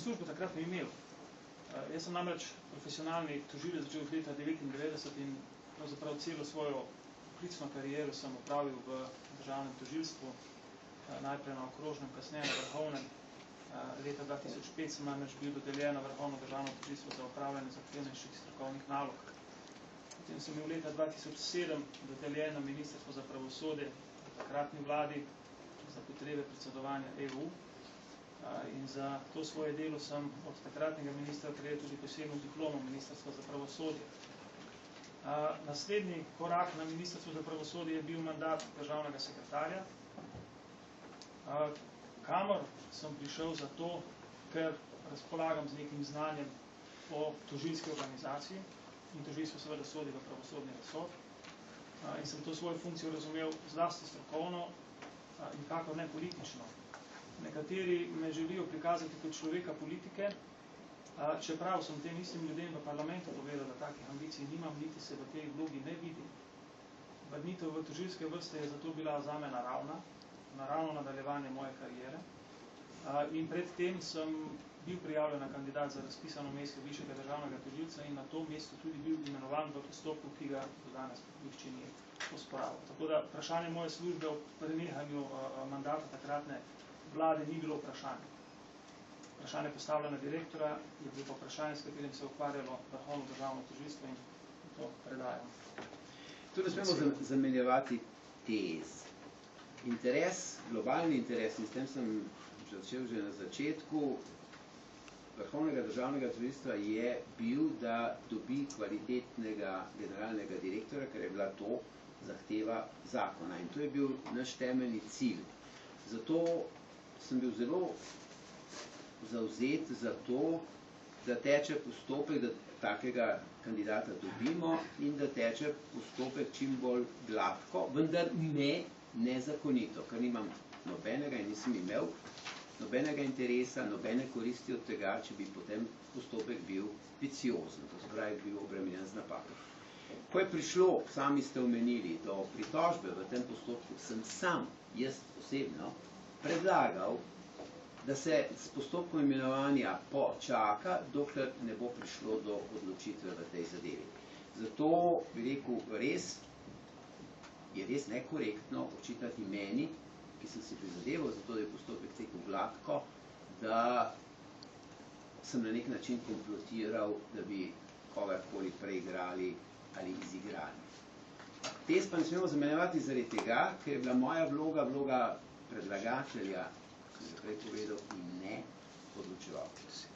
službo takrat ni imel. Jaz sem namreč profesionalni tožilec začel od leta 1999 in pravzaprav celo svojo poklicno kariero sem opravil v državnem tožilstvu, najprej na okrožnem, kasneje na vrhovnem. Leta 2005 sem namreč bil dodeljen na vrhovno državno tožilstvo za opravljanje zahtevnejših strokovnih nalog. Potem sem bil leta 2007 dodeljen na Ministrstvo za pravosodje v takratni vladi za potrebe predsedovanja EU. In za to svoje delo sem od takratnega ministra prejel tudi posebno diplomo Ministrstva za pravosodje. Naslednji korak na Ministrstvu za pravosodje je bil mandat državnega sekretarja, kamor sem prišel zato, ker razpolagam z nekim znanjem o tožilski organizaciji in tožilstvo seveda sodi v pravosodni resor. In sem to svojo funkcijo razumel zlasti strokovno in kakor ne politično. Nekateri me želijo prikazati kot človeka politike, čeprav sem tem istim ljudem v parlamentu povedal, da takih ambicij nimam, niti se v tej vlogi ne vidim. Vrnitev v tožilske vrste je zato bila zame naravno nadaljevanje moje kariere. In predtem sem bil prijavljen na kandidat za razpisano mesto višjega državnega tožilca in na to mesto tudi bil imenovan v postopku, ki ga do danes nihče ni osporaval. Tako da vprašanje moje službe o prenehanju mandata takratne vlade ni bilo vprašanje. Vprašanje postavljena direktora je bilo pa vprašanje, s katerim se je ukvarjalo vrhovno državno tožilstvo in to predajam. Tu ne smemo zamenjevati tez. Interes, globalni interes, in s tem sem začel že na začetku, vrhovnega državnega tožilstva je bil, da dobi kvalitetnega generalnega direktora, ker je bila to zahteva zakona. In to je bil naš temeljni cilj. Zato sem bil zelo zavzet za to, da teče postopek, da takega kandidata dobimo in da teče postopek čim bolj gladko, vendar ne nezakonito, ker nimam nobenega in nisem imel nobenega interesa, nobene koristi od tega, če bi potem postopek bil viciozen, to se pravi bil obremenjen z napako. Ko je prišlo, sami ste omenili, do pritožbe v tem postopku, sem sam, jaz osebno, predlagal, da se s postopkom imenovanja počaka, dokler ne bo prišlo do odločitve v tej zadevi. Zato bi rekel, je res nekorektno očitati meni, ki sem si prizadeval, zato da je postopek tekel gladko, da sem na nek način komplotiral, da bi kogarkoli preigrali ali izigrali. Tez pa ne smemo zamenjevati zaradi tega, ker je bila moja vloga predlagatelja, kot sem že prej povedal, in ne odločevalca.